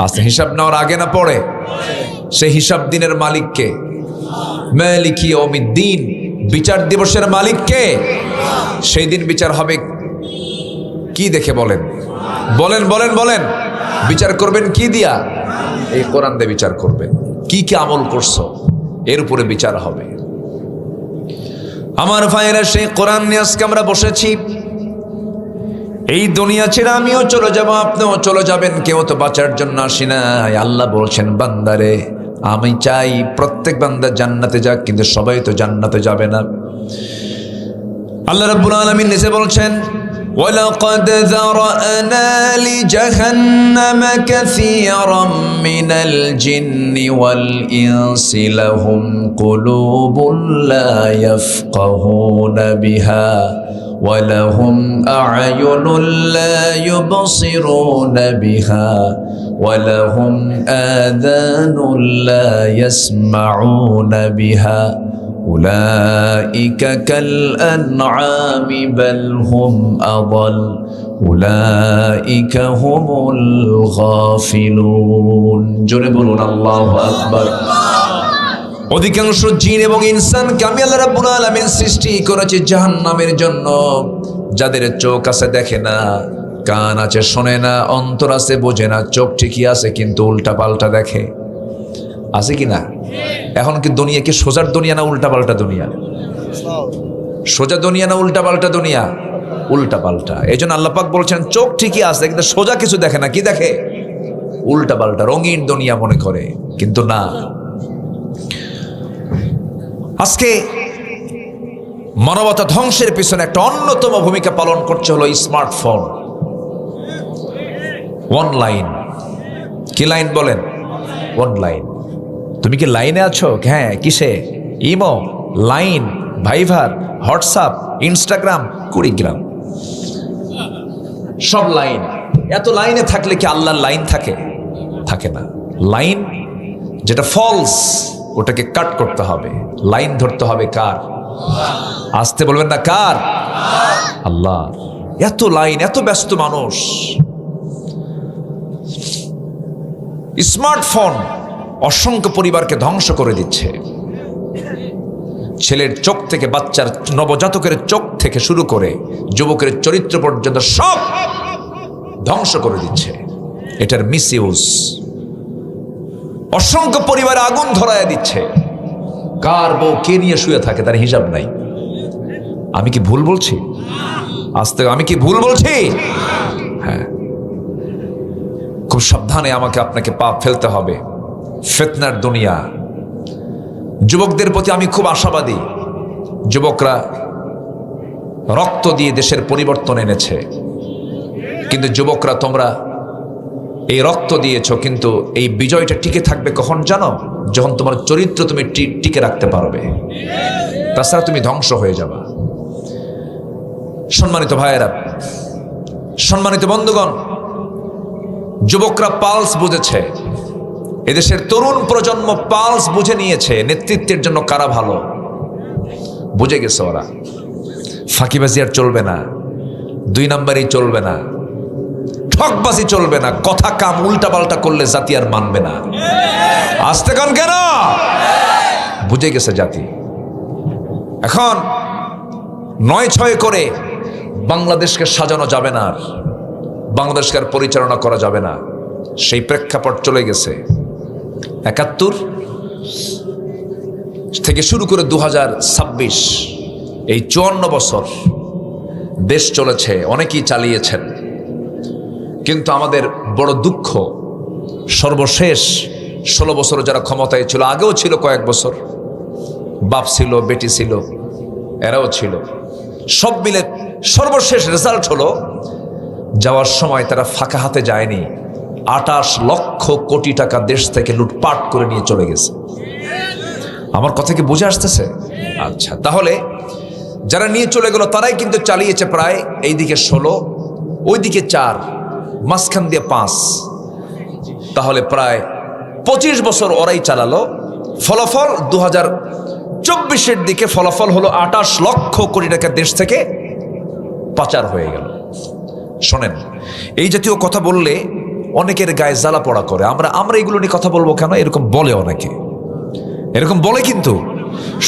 আচ্ছা, হিসাব নেওয়ার আগে না পরে? সেই হিসাব দিনের মালিক কে? মালিকি ইয়াউমিদ্দিন, বিচার দিবসের মালিক কে? সেই দিন বিচার হবে কি দেখে বলেন? বলেন বিচার করবেন কি দিয়া? এই কোরআন দিয়ে বিচার করবেন। কি কি আমল করছো এর উপরে বিচার হবে। আমার ভাইয়েরা, সেই কোরআন নিয়ে আজকে আমরা বসেছি। এই দুনিয়া ছেড়ে আমিও চলে যাব, আপনিও চলে যাবেন। কেউ তো বাঁচার জন্য আসি নাই। আল্লাহ বলছেন বান্দারে আমি চাই প্রত্যেক বান্দা জান্নাতে যাক, কিন্তু সবাই তো জান্নাতে যাবে না। আল্লাহ রাব্বুল আলামিন নিজে বলছেন وَلَقَدْ ذَرَأْنَا لِجَهَنَّمَ كَثِيرًا مِنَ الْجِنِّ وَالْإِنسِ لَهُمْ قُلُوبٌ لَا يَفْقَهُونَ بِهَا وَلَهُمْ أَعْيُنٌ لَا يُبْصِرُونَ بِهَا وَلَهُمْ آذَانٌ لَا يَسْمَعُونَ بِهَا أولئك كالأنعام بل هم أضل أولئك هم الغافلون জোরে বলুন আল্লাহু আকবার। অধিকাংশ জিন এবং ইনসানকে আমি আল্লাহ রাব্বুল আলামিন সৃষ্টি করেছি জাহান্নামের জন্য। যাদের চোখ আছে দেখে না, কান আছে শোনে না, অন্তর আছে বোঝে না, চোখ ঠিকই আছে কিন্তু উল্টা পাল্টা দেখে। আছে কি না? এখন কি দুনিয়া কি সোজার দুনিয়া না উল্টা পাল্টা দুনিয়া? সোজা দুনিয়া না উল্টা পাল্টা দুনিয়া? উল্টা পাল্টা। এই জন্য আল্লাহ পাক বলছেন চোখ ঠিকই আছে কিন্তু সোজা কিছু দেখে না। কি দেখে? উল্টা পাল্টা রঙিন দুনিয়া মনে করে, কিন্তু না। আজকে মানবতা ধ্বংসের পিছনে একটা অন্যতম ভূমিকা পালন করছে হলো স্মার্টফোন, অনলাইন। কি লাইন বলেন? অনলাইন। তুমি কি লাইনে আছো? হ্যাঁ। কিসে? Imo, line, Viber, WhatsApp, Instagram, Kurigram, সব লাইন। এত লাইনে থাকলে কি আল্লাহর লাইন থাকে? থাকে না। লাইন যেটা ফলস ওটাকে কাট করতে হবে। লাইন ধরতে হবে কার? আসতে বলবেন না, কার? আল্লাহ। এত লাইন, এত ব্যস্ত মানুষ। স্মার্টফোন অসংখ্য পরিবারকে ধ্বংস করে দিচ্ছে। ছেলের চোখ থেকে, বাচ্চার নবজাতকের চোখ থেকে শুরু করে যুবকের চরিত্র পর্যন্ত সব ধ্বংস করে দিচ্ছে। এটার মিসইউজ অসংখ্য পরিবারে আগুন ধরায় দিচ্ছে। কার বউ কে নিয়ে শুয়ে থাকে তার হিসাব নাই। আমি কি ভুল বলছি? আস্তে, আমি কি ভুল বলছি? হ্যাঁ। খুব সাবধানে আমাকে আপনাকে পাপ ফেলতে হবে। ফিতনার দুনিয়া। যুবকদের প্রতি আমি খুব আশাবাদী। যুবকরা রক্ত দিয়ে দেশের পরিবর্তন এনেছে, কিন্তু যুবকরা তোমরা এই রক্ত দিয়েছো, কিন্তু এই বিজয়টা টিকে থাকবে কখন জানো? যখন তোমার চরিত্র তুমি টিকে রাখতে পারবে, তাছাড়া তুমি ধ্বংস হয়ে যাবা। সম্মানিত ভাইয়েরা, সম্মানিত বন্ধুগণ, যুবকরা পালস বুঝেছে। এদেশের তরুণ প্রজন্ম পালস বুঝে নিয়েছে নেতৃত্বের জন্য কারা ভালো। বুঝে গেছে ওরা। ফাঁকিবাজি আর চলবে না, 2 নাম্বারই চলবে না, ঠকবাজি চলবে না, কথা কাম উল্টা পাল্টা করলে জাতি আর মানবে না। আসতে কান কেন? বুঝে গেছে জাতি। এখন 9-6 করে বাংলাদেশকে সাজানো যাবে না, আর বাংলাদেশকে আর পরিচালনা করা যাবে না। সেই প্রেক্ষাপট চলে গেছে। 71 থেকে শুরু করে 2026 এই 54 বছর দেশ চলেছে, অনেকেই চালিয়েছেন। কিন্তু আমাদের বড় দুঃখ, সর্বশেষ 16 বছর যারা ক্ষমতায় ছিল, আগেও ছিল কয়েক বছর, বাপ ছিল, বেটি ছিল, এরাও ছিল, সব মিলে সর্বশেষ রেজাল্ট হলো যাওয়ার সময় তারা ফাঁকা হাতে যায়নি। 28 লক্ষ কোটি টাকা দেশ থেকে লুটপাট করে নিয়ে চলে গেছে। আমার কথা কি বুঝে আসতেছে? আচ্ছা, তাহলে যারা নিয়ে চলে গেল তারাই কিন্তু চালিয়েছে প্রায় এইদিকে 16, ওইদিকে 4, মাঝখান দিয়ে 5, তাহলে প্রায় 25 বছর ওরাই চালালো। ফলাফল 2024-এর দিকে ফলাফল হলো 28 লক্ষ কোটি টাকা দেশ থেকে পাচার হয়ে গেল। শোনেন, এই জাতীয় কথা বললে অনেকের গায়ে জ্বালা পড়া করে। আমরা এগুলো নিয়ে কথা বলবো কেন? এরকম বলে অনেকে, এরকম বলে, কিন্তু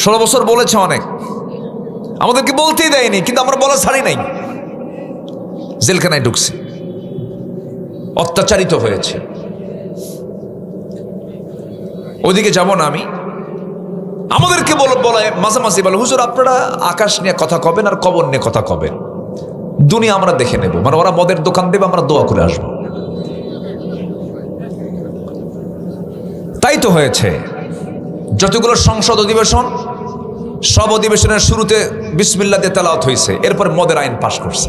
16 বছর বলেছে অনেক, আমাদেরকে বলতেই দেয়নি, কিন্তু আমরা বলা ছাড়ি নাই। জেলখানায় ঢুকছে, অত্যাচারিত হয়েছে। ওইদিকে যাব না আমি। আমাদেরকে বলে মাঝামাঝি বলে, হুজুর আপনারা আকাশ নিয়ে কথা কবেন আর কবর নিয়ে কথা কবেন, দুনিয়া আমরা দেখে নেব। মানে ওরা মদের দোকান দেবে, আমরা দোয়া করে আসবো। তাই তো হয়েছে। যতগুলো সংসদ অধিবেশন, সব অধিবেশনের শুরুতে বিসমিল্লাহ দিয়ে তেলাওয়াত হয়েছে, এরপর মদের আইন পাশ করছে।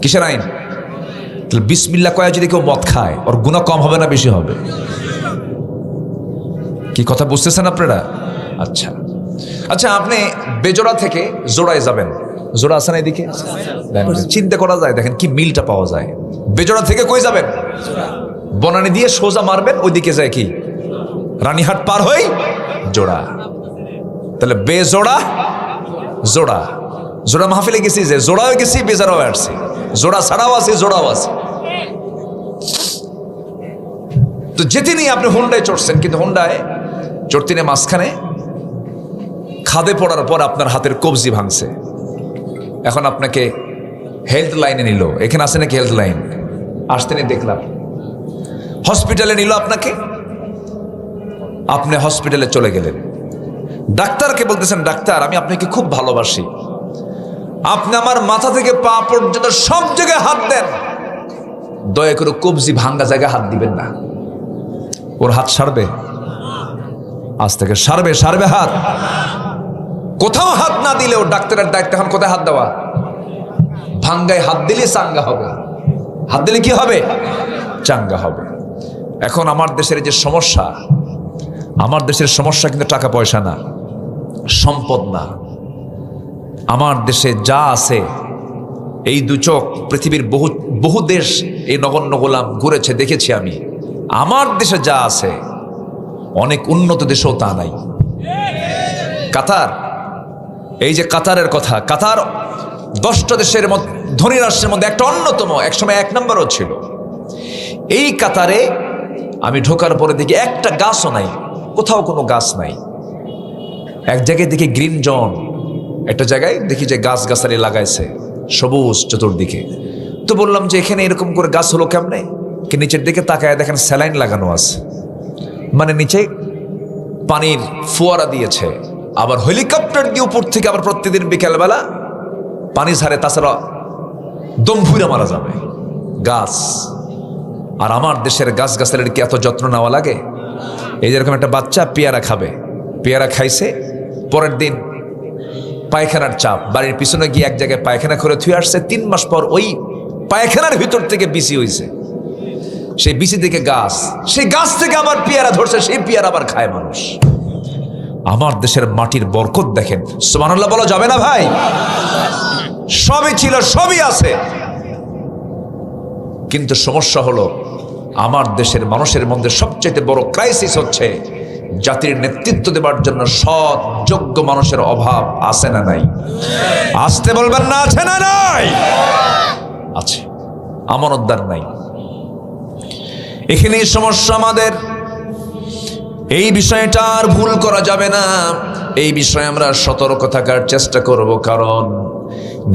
কিসের আইন? বিসমিল্লাহ কয়া যদি কেউ মদ খায়, ওর গুনাহ কম হবে না বেশি হবে? কি কথা বুঝতেছেন আপনারা? আচ্ছা আচ্ছা, আপনি বেজোড়া থেকে জোড়ায় যাবেন। জোড়া আছে না এদিকে? চিন্তা করা যায়, দেখেন কি মিলটা পাওয়া যায়। বেজোড়া থেকে কই যাবেন? বনানী দিয়ে সোজা মারবেন, ওইদিকে যায় কি রানীহাট পার হই জোড়া। তাহলে বেজোড়া জোড়া, জোড়া মাহফিলে গেছি, যে জোড়াও গেছি, বেজারাও আসছি, জোড়া ছাড়াও আছে, জোড়াও আছে। তো যেতে নিয়ে আপনি হুন্ডায় চড়ছেন, কিন্তু হুন্ডায় চড়তে নিয়ে মাঝখানে খাদে পড়ার পর আপনার হাতের কবজি ভাঙছে। এখন আপনাকে হেলথ লাইনে নিল। এখানে আছে নাকি হেলথ লাইন? আসতে নিয়ে দেখলাম। হসপিটালে নিল আপনাকে, আপনি হসপিটালে চলে গেলেন, ডাক্তারকে বলতেছেন, ডাক্তার আমি আপনাকে খুব ভালোবাসি, আপনি আমার মাথা থেকে পা পর্যন্ত সব জায়গায় হাত দেন, দয়া করে কবজি ভাঙ্গা জায়গায় হাত দিবেন না। ওর হাত সারবে? আজ থেকে সারবে হাত। কোথাও হাত না দিলেও ডাক্তারের দায়িত্ব এখন কোথায় হাত দেওয়া? ভাঙ্গায় হাত দিলে চাঙ্গা হবে। হাত দিলে কি হবে? চাঙ্গা হবে। এখন আমার দেশের যে সমস্যা, আমার দেশের সমস্যা কিন্তু টাকা পয়সা না, সম্পদ না। আমার দেশে যা আছে, এই দু চোখ পৃথিবীর বহু দেশ এই নগণ্য গোলাম ঘুরেছে, দেখেছি আমি। আমার দেশে যা আছে অনেক উন্নত দেশেও তা নাই। কাতার, এই যে কাতারের কথা, কাতার 10টা দেশের মধ্যে, ধনী রাষ্ট্রের মধ্যে একটা অন্যতম, একসময় 1 নম্বরও ছিল। এই কাতারে আমি ঢোকার পরে দেখি একটা গাছও নাই, কোথাও কোনো গাছ নাই। এক জায়গায় দেখি গ্রিন জোন, একটা জায়গায় দেখি যে গাছ গাছালি লাগাইছে সবুজ চতুর্দিকে। তো বললাম যে এখানে এরকম করে গাছ হলো কেমনে? কি নিচের দিকে তাকায় দেখেন স্যালাইন লাগানো আছে, মানে নিচে পানির ফোয়ারা দিয়েছে, আবার হেলিকপ্টার দিয়ে উপর থেকে আবার প্রতিদিন বিকেলবেলা পানি ছাড়ে, তাছাড়া দম ফুইরা মারা যাবে গাছ। আর আমার দেশের গাছ গাছালির কি এত যত্ন নেওয়া লাগে? এই যেরকম একটা বাচ্চা পেয়ারা খাবে, পেয়ারা খাইছে, পরের দিন পায়খানার চাপ, বাড়ির পিছনে গিয়ে এক জায়গায় পায়খানা করে থুয়ে আসছে, 3 মাস পর ওই পায়খানার ভিতর থেকে বিসি হয়েছে, সেই বিসি থেকে গাছ, সেই গাছ থেকে আবার পেয়ারা ধরছে, সেই পেয়ারা আবার খায় মানুষ। আমার দেশের মাটির বরকত দেখেন, সুবহানাল্লাহ বলা যাবে না ভাই? সবই ছিল, সবই আছে, কিন্তু সমস্যা হলো আমার দেশের মানুষের মধ্যে সবচেয়ে বড় ক্রাইসিস হচ্ছে জাতির নেতৃত্ব দেবার জন্য সৎ যোগ্য মানুষের অভাব আছে না নাই? আসতে বলবেন না, আছে না নাই? আছে, আমানতদার নাই। এখানেই সমস্যা আমাদের। এই বিষয়টা আর ভুল করা যাবে না, এই বিষয়ে আমরা সতর্ক থাকার চেষ্টা করব। কারণ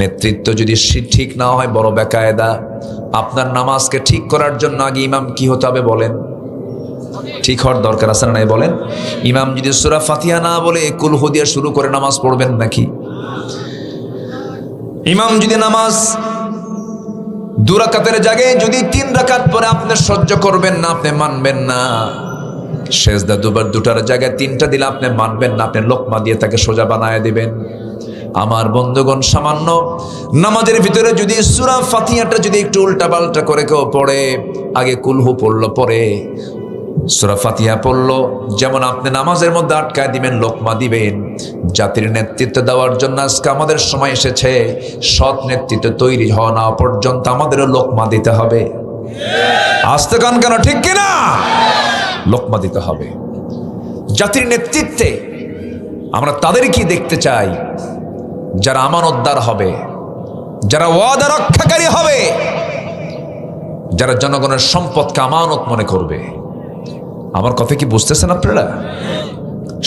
নেতৃত্ব যদি ঠিক না হয় বড় বেকায়দা। আপনার নামাজকে ঠিক করার জন্য আগে ইমাম কি হতে হবে বলেন? ঠিক হওয়ার দরকার আছে না নাই বলেন? ইমাম যদি সূরা ফাতিহা না বলে কুল হু দিয়ে শুরু করে নামাজ পড়বেন নাকি? ইমাম যদি নামাজ 2 রাকাতের জায়গায় যদি 3 রাকাত পরে আপনি সহ্য করবেন না, আপনি মানবেন না, সেজদা 2টার জায়গায় 3টা দিলে আপনি মানবেন না, আপনি লোকমা দিয়ে তাকে সোজা বানায় দিবেন। আমার বন্ধুগণ, সামান্য নামাজের ভিতরে যদি সূরা ফাতিহাটা যদি একটু উল্টা পাল্টা করে কেউ পড়ে, আগে কুলহু পড়লো, পরে সূরা ফাতিহা পড়লো, যেমন আপনি নামাজের মধ্যে আটকায় দিবেন, লোকমা দিবেন। জাতির নেতৃত্ব দেওয়ার জন্য আজকে আমাদের সময় এসেছে, সৎ নেতৃত্ব তৈরি হওয়া না পর্যন্ত আমাদেরও লোকমা দিতে হবে। আসতে কান কেন, ঠিক কিনা? লোকমা দিতে হবে। জাতির নেতৃত্বে আমরা তাদেরকে দেখতে চাই যারা আমানতদার হবে, যারা ওয়াদা রক্ষাকারী হবে, যারা জনগণের সম্পদকে আমানত মনে করবে। আমার কথা কি বুঝতেছেন আপনারা?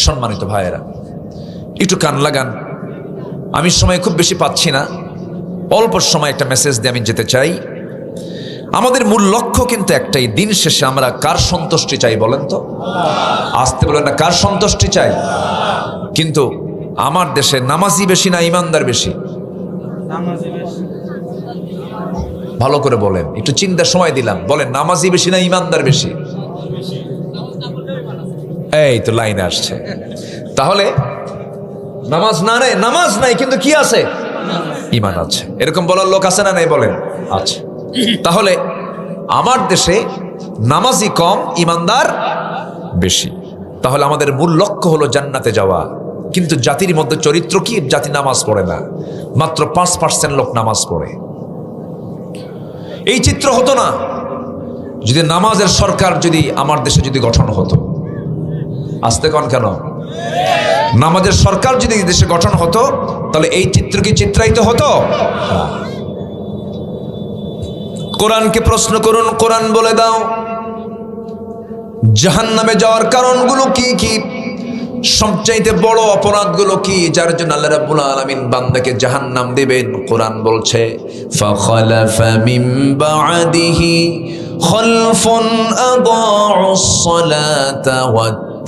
সম্মানিত ভাইয়েরা, একটু কান লাগান। আমি সময় খুব বেশি পাচ্ছি না, অল্প সময় একটা মেসেজ দিয়ে আমি যেতে চাই। আমাদের মূল লক্ষ্য কিন্তু একটাই, দিন শেষে আমরা কার সন্তুষ্টি চাই বলেন তো? আসতে বলেন না, কার সন্তুষ্টি চাই? কিন্তু আমার দেশে নামাজি বেশি না ইমানদার বেশি? ভালো করে বলেন, একটু চিন্তার সময় দিলাম, বলেন নামাজি বেশি না ইমানদার বেশি? এই তো লাইনে আসছে। তাহলে নামাজ নাই কিন্তু কি আছে? ঈমান আছে। এরকম বলার লোক আছে না নাই বলেন? আছে। তাহলে আমার দেশে নামাজি কম, ঈমানদার বেশি। তাহলে আমাদের মূল লক্ষ্য হলো জান্নাতে যাওয়া। কিন্তু জাতির মধ্যে চরিত্র কি? জাতি নামাজ পড়ে না, মাত্র 5% লোক নামাজ পড়ে। এই চিত্র হতো না যদি নামাজের সরকার যদি আমার দেশে যদি গঠন হতো। আসতে কন কেন? নামাজের সরকার যদি দেশে গঠন হতো তাহলে এই চিত্র কি চিত্রায়িত হতো? কোরআনকে প্রশ্ন করুন, কোরআন বলে দাও জাহান্নামে যাওয়ার কারণগুলো কি কি, সবচাইতে বড় অপরাধগুলো কি, যার জন্য আল্লাহ রাব্বুল আলামিন বান্দাকে জাহান্নাম দিবেন। কোরআন বলছে ফাখালাফা মিন বা'দিহি খালফুন আদাউস সালাতা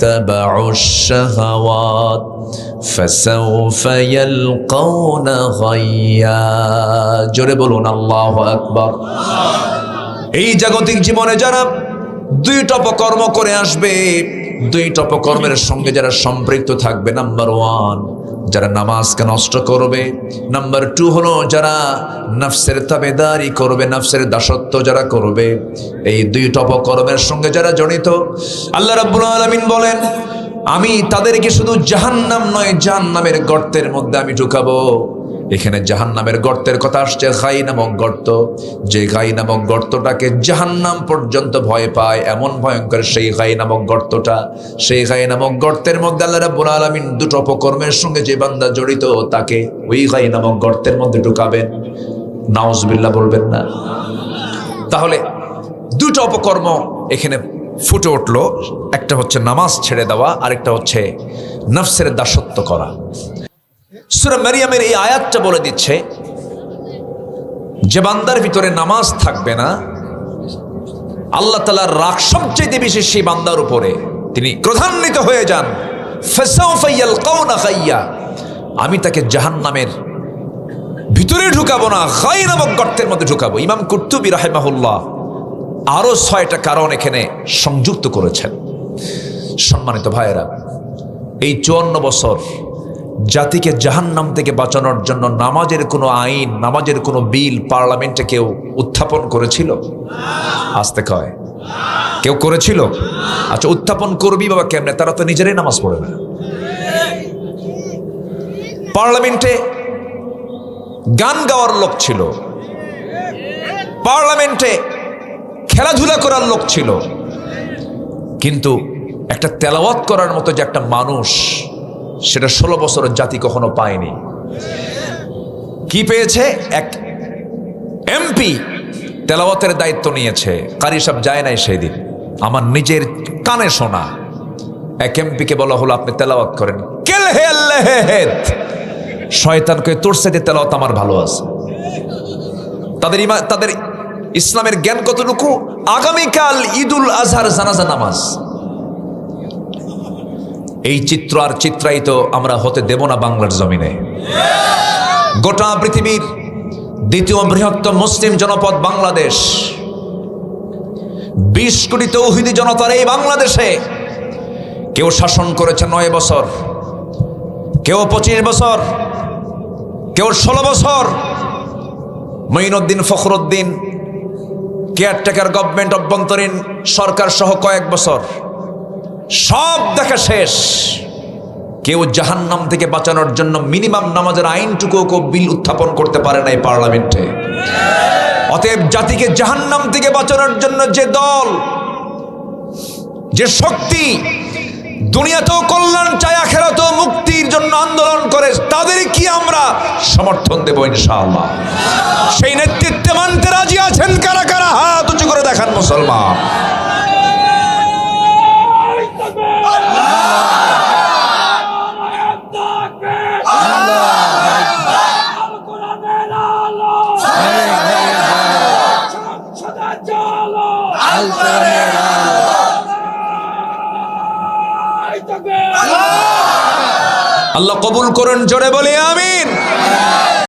واتبعوا الشهوات فسوف يلقون غيا জোরে বলুন আল্লাহু আকবার। এই জাগতিক জীবনে যারা দুইটা অপকর্ম করে আসবে, দুইটা অপকর্মের সঙ্গে যারা সম্পৃক্ত থাকবে, নাম্বার 1 যারা নামাজকে নষ্ট করবে, নাম্বার 2 হলো যারা নফসের তাবেদারি করবে, নফসের দাসত্ব যারা করবে। এই দুইটা অপকর্মের সঙ্গে যারা জড়িত, আল্লাহ রাব্বুল আলামিন বলেন আমি তাদেরকে শুধু জাহান্নাম নয় জাহান্নামের গর্তের মধ্যে আমি ঢুকাবো। এখানে জাহান্নামের গর্তের কথা আসছে, গাই নামক গর্ত। যে গাই নামক গর্তটাকে জাহান্নাম পর্যন্ত ভয় পায়, এমন ভয়ঙ্কর সেই গাই নামক গর্তটা। সেই গাই নামক গর্তের মধ্যে আল্লাহ রাব্বুল আলামিন দুটো অপকর্মের সঙ্গে যে বান্দা জড়িত তাকে ওই গাই নামক গর্তের মধ্যে ঢুকাবেন। নাউজুবিল্লাহ বলবেন না? তাহলে দুটো অপকর্ম এখানে ফুটে উঠলো, একটা হচ্ছে নামাজ ছেড়ে দেওয়া, আরেকটা হচ্ছে নফসের দাসত্ব করা। সূরা মারিয়ামের এই আয়াতটা বলে দিচ্ছে যে বান্দার ভিতরে নামাজ থাকবে না, আল্লাহ তাআলার রাগ সবচেয়ে বেশি সেই বান্দার উপরে, তিনি ক্রোধান্বিত হয়ে যান। ফাসাউফা ইয়ালকাউনা গাইয়া, আমি তাকে জাহান্নামের ভিতরে ঢুকাবো না, গাই নামক গর্তের মধ্যে ঢুকাবো। ইমাম কুরতুবী রাহিমাহুল্লাহ আরো 6টা কারণ এখানে সংযুক্ত করেছেন। সম্মানিত ভাইয়েরা, এই 54 বছর জাতিকে জাহান্নাম থেকে বাঁচানোর জন্য নামাজের কোনো আইন, নামাজের কোনো বিল পার্লামেন্টে কেউ উত্থাপন করেছিল? আসতে কয় কেউ করেছিল? আচ্ছা, উত্থাপন করবি বাবা কেমনে? তারা তো নিজেরাই নামাজ পড়ে না। পার্লামেন্টে গান গাওয়ার লোক ছিল, পার্লামেন্টে খেলাধুলা করার লোক ছিল, কিন্তু একটা তেলাওয়াত করার মতো যে একটা মানুষ, সেটা 16 বছরের জাতি কখনো পায়নি। কি পেয়েছে? এক এমপি তেলাওয়াতের দায়িত্ব নিয়েছে, কারি সাহেব যায় নাই সেই দিন, আমার নিজের কানে শোনা। এক এমপিকে বলা হলো আপনি তেলাওয়াত করেন। কেল হে আল্লাহ হেদ, শয়তানকে তোর সাথে তেলাওয়াত আমার ভালো আছে। তাদের ইসলামের জ্ঞান কতটুকু? আগামীকাল ঈদুল আজহার জানাজা নামাজ, এই চিত্র আর চিত্রায়িত আমরা হতে দেব না বাংলার জমিনে। গোটা পৃথিবীর দ্বিতীয় বৃহত্তম মুসলিম জনপদ বাংলাদেশ, 20 কোটি তৌহিদি জনতার এই বাংলাদেশে কেউ শাসন করেছে 9 বছর, কেউ 25 বছর, কেউ 16 বছর। মঈনুদ্দিন ফখরুদ্দিন কেয়ারটেকার গভর্নমেন্ট, অভ্যন্তরীণ সরকার সহ কয়েক বছর, সব দেখা শেষ। কেউ জাহান্নাম থেকে বাঁচানোর জন্য মিনিমাম নামাজের আইনটুকু বিল উত্থাপন করতে পারে নাই পার্লামেন্টে। অতএব জাতিকে জাহান্নাম থেকে বাঁচানোর জন্য যে দল, যে শক্তি দুনিয়াতেও কল্যাণ চায়, আখিরাতেও মুক্তির জন্য আন্দোলন করে, তাদের কি আমরা সমর্থন দেব ইনশাআল্লাহ। সেই নেতৃত্বে মানতে রাজি আছেন কারা কারা? হাত উঁচু করে দেখান মুসলমান। আল্লাহ কবুল করুন, জোরে বলি আমিন।